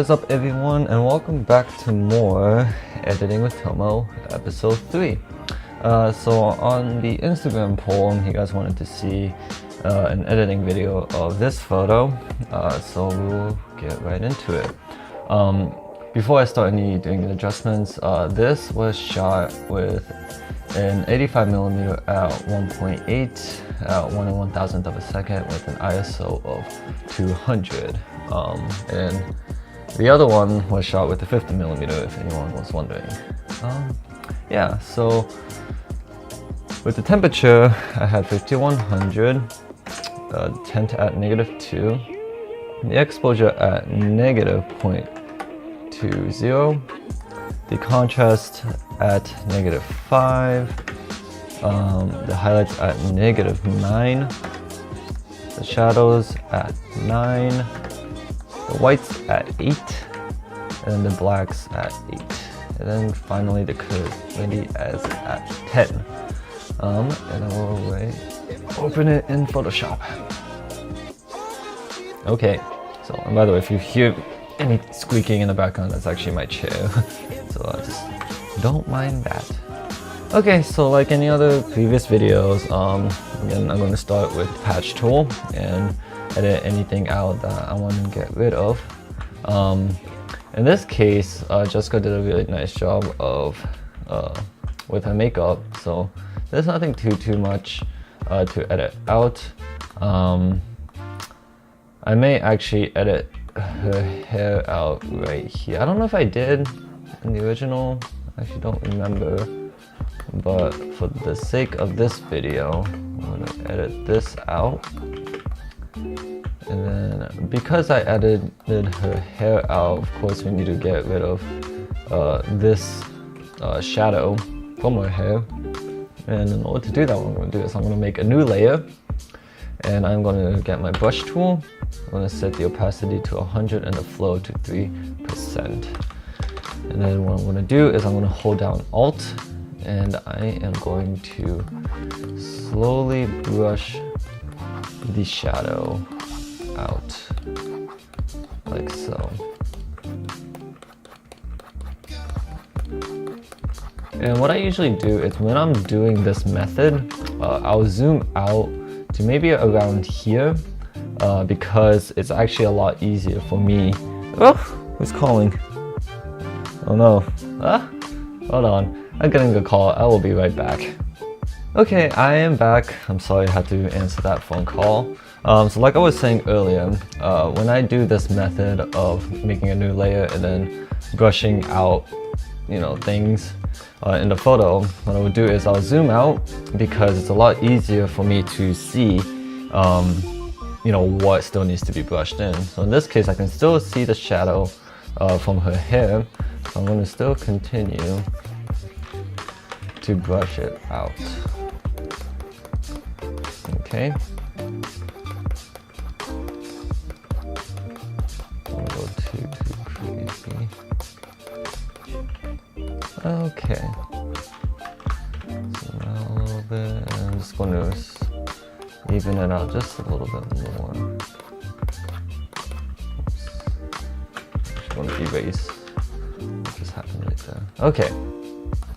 is up everyone, and welcome back to more Editing with Tomo, episode 3. So on the Instagram poll, you guys wanted to see an editing video of this photo, so we'll get right into it. Before I start doing the adjustments, this was shot with an 85mm at 1.8 at 1/1000th of a second with an ISO of 200. And the other one was shot with a 50mm, if anyone was wondering. Yeah, so with the temperature, I had 5100, tint at -2, the exposure at -0.20, the contrast at -5, the highlights at -9, the shadows at 9, the whites at 8, and the blacks at 8, and then finally the curvy as at 10. And then we'll open it in Photoshop. Okay, so and by the way, if you hear any squeaking in the background, that's actually my chair. So just don't mind that. Okay, so like any other previous videos, again, I'm going to start with patch tool and edit anything out that I want to get rid of. In this case, Jessica did a really nice job of with her makeup, so there's nothing too much to edit out. I may actually edit her hair out right here. I don't know if I did in the original, I actually don't remember, but for the sake of this video, I'm gonna edit this out. And then because I edited her hair out, of course we need to get rid of this shadow from her hair. And in order to do that, what I'm going to do is I'm going to make a new layer, and I'm going to get my brush tool. I'm going to set the opacity to 100 and the flow to 3%. And then what I'm going to do is I'm going to hold down Alt, and I am going to slowly brush the shadow out, like so. And what I usually do is when I'm doing this method, I'll zoom out to maybe around here, because it's actually a lot easier for me. Oh, who's calling? Oh no. Hold on, I'm getting a call. I will be right back. Okay, I am back. I'm sorry I had to answer that phone call. So like I was saying earlier, when I do this method of making a new layer and then brushing out, things in the photo, what I would do is I'll zoom out because it's a lot easier for me to see, what still needs to be brushed in. So in this case, I can still see the shadow from her hair. So I'm going to still continue to brush it out. Okay. Don't go too crazy. Okay. So now a little bit, and I'm just going to even it out just a little bit more. Oops. I'm just going to erase what just happened right there. Okay.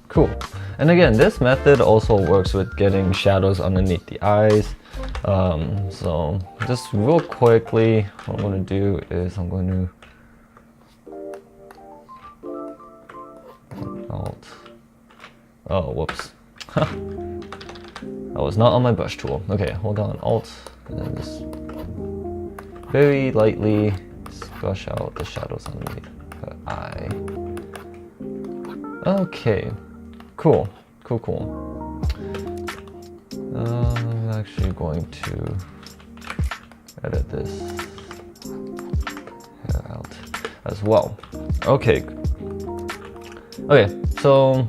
Cool. And again, this method also works with getting shadows underneath the eyes. So just real quickly, what I'm going to do is I'm going to Alt. Oh, whoops. That was not on my brush tool. Okay, hold on, Alt, and then just very lightly brush out the shadows underneath her eye. Okay. Cool. I'm actually going to edit this hair out as well. Okay, so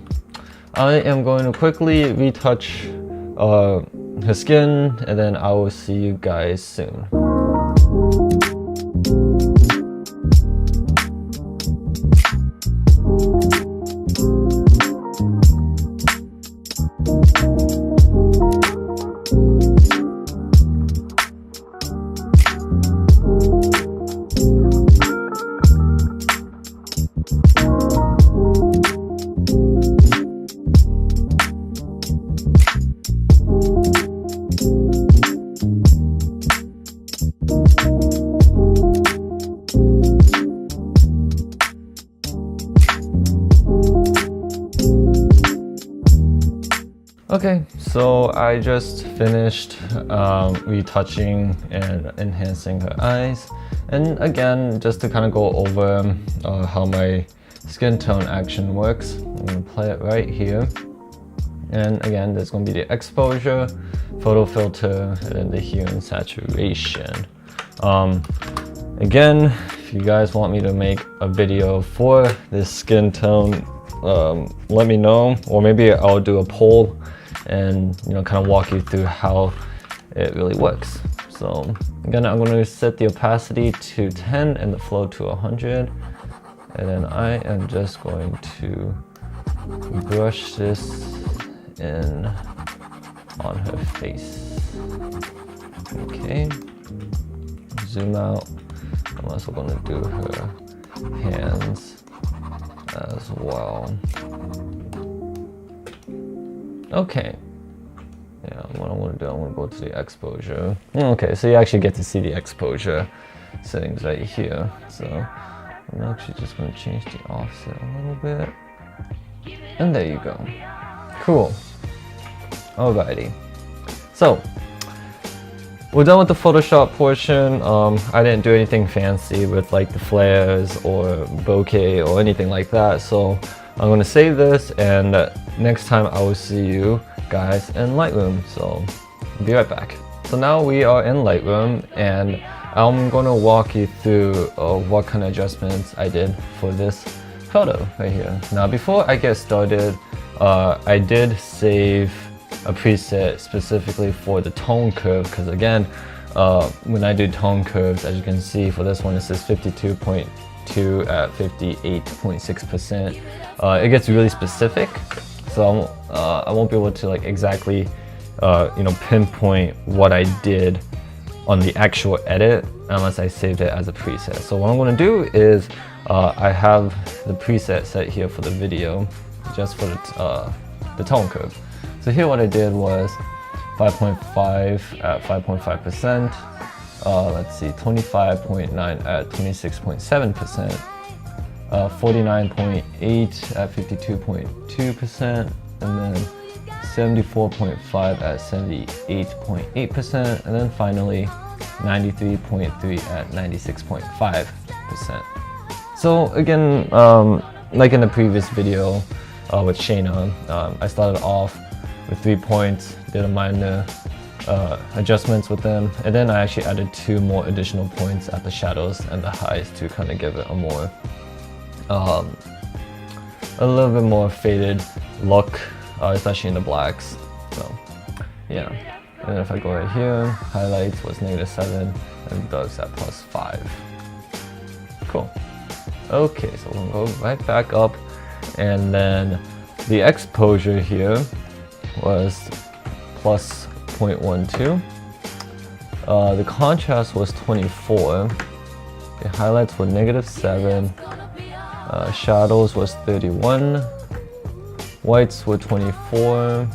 I am going to quickly retouch her skin, and then I will see you guys soon. Okay, so I just finished retouching and enhancing her eyes. And again, just to kind of go over how my skin tone action works, I'm gonna play it right here. And again, there's gonna be the exposure, photo filter, and then the hue and saturation. Again, if you guys want me to make a video for this skin tone, let me know, or maybe I'll do a poll and kind of walk you through how it really works. So again, I'm going to set the opacity to 10 and the flow to 100, and then I am just going to brush this in on her face. Okay, zoom out. I'm also going to do her hands as well. Okay. Yeah, what I'm going to do, I'm going to go to the exposure. Okay, so you actually get to see the exposure settings right here. So I'm actually just going to change the offset a little bit. And there you go. Cool. Alrighty. So we're done with the Photoshop portion. I didn't do anything fancy with like the flares or bokeh or anything like that. So I'm going to save this, and next time I will see you guys in Lightroom. So be right back. So now we are in Lightroom, and I'm going to walk you through what kind of adjustments I did for this photo right here. Now before I get started, I did save a preset specifically for the tone curve, because again, when I do tone curves, as you can see for this one, it says 52.2 at 58.6%. It gets really specific, so I won't be able to like exactly pinpoint what I did on the actual edit unless I saved it as a preset. So what I'm going to do is I have the preset set here for the video just for the tone curve. So here what I did was 5.5 at 5.5%, let's see, 25.9 at 26.7%, 49.8 at 52.2%, and then 74.5 at 78.8%, and then finally 93.3 at 96.5%. So again, like in the previous video with Shayna, I started off with 3 points, did a minor adjustments with them, and then I actually added 2 more additional points at the shadows and the highs to kind of give it a more a little bit more faded look, especially in the blacks. So yeah, and then if I go right here, highlights was -7 and darks at +5. Cool. Okay, so we'll go right back up, and then the exposure here was +0.12. The contrast was 24. The highlights were -7. Shadows was 31. Whites were 24.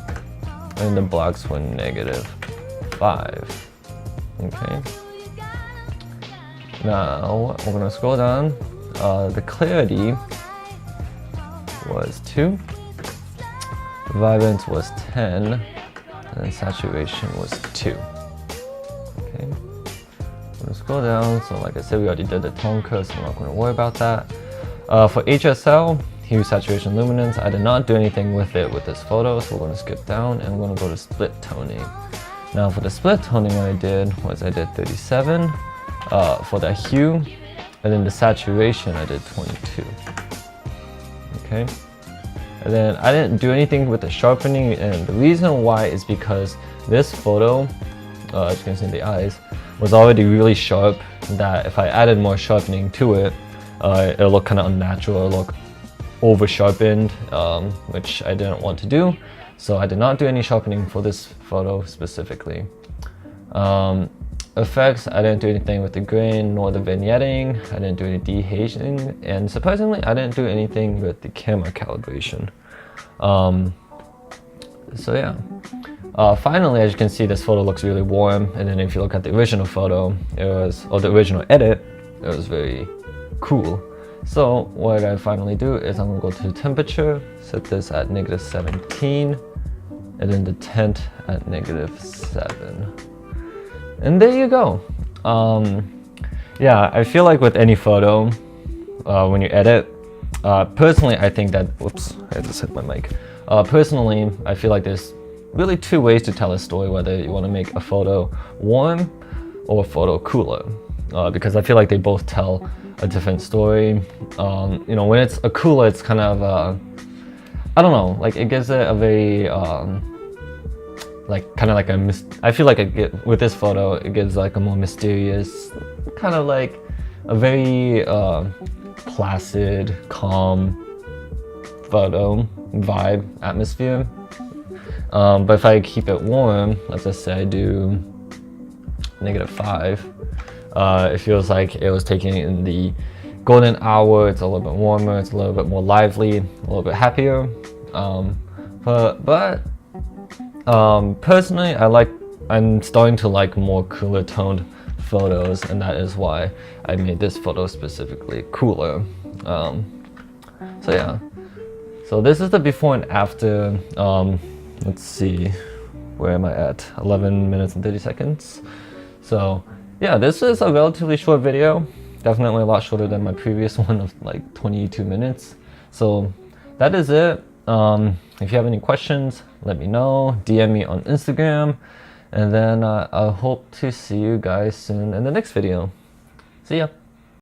And the blacks were -5. Okay. Now we're gonna scroll down. The clarity was 2. Vibrance was 10, and saturation was 2. Okay, I'm gonna scroll down. So like I said, we already did the tone curve, so I'm not gonna worry about that. For HSL, hue, saturation, luminance, I did not do anything with it with this photo, so we're gonna skip down and we're gonna go to split toning. Now for the split toning, what I did was I did 37 for the hue, and then the saturation I did 22. Okay. And then I didn't do anything with the sharpening, and the reason why is because this photo, as you can see in the eyes, was already really sharp, that if I added more sharpening to it, it'll look kind of unnatural, it'll look over sharpened, which I didn't want to do. So I did not do any sharpening for this photo specifically. Effects, I didn't do anything with the grain nor the vignetting. I didn't do any de-hazing, and surprisingly, I didn't do anything with the camera calibration. So yeah. Finally, as you can see, this photo looks really warm, and then if you look at the original photo, or the original edit, it was very cool. So what I finally do is I'm gonna go to temperature, set this at -17, and then the tint at -7. And there you go. Yeah, I feel like with any photo, when you edit, personally, I think that, whoops, I just hit my mic. Personally, I feel like there's really two ways to tell a story, whether you want to make a photo warm or a photo cooler, because I feel like they both tell a different story. You know, when it's a cooler, it's kind of, I don't know, like it gives it a very, like kind of like I feel like with this photo, it gives like a more mysterious, kind of like a very placid, calm photo vibe atmosphere. But if I keep it warm, let's just say I do -5, it feels like it was taken in the golden hour. It's a little bit warmer, it's a little bit more lively, a little bit happier. But personally, I'm starting to like more cooler toned photos, and that is why I made this photo specifically cooler. So yeah, so this is the before and after. Let's see, where am I at? 11 minutes and 30 seconds. So yeah, this is a relatively short video, definitely a lot shorter than my previous one of like 22 minutes. So that is it. If you have any questions, let me know, DM me on Instagram, and then I hope to see you guys soon in the next video. See ya.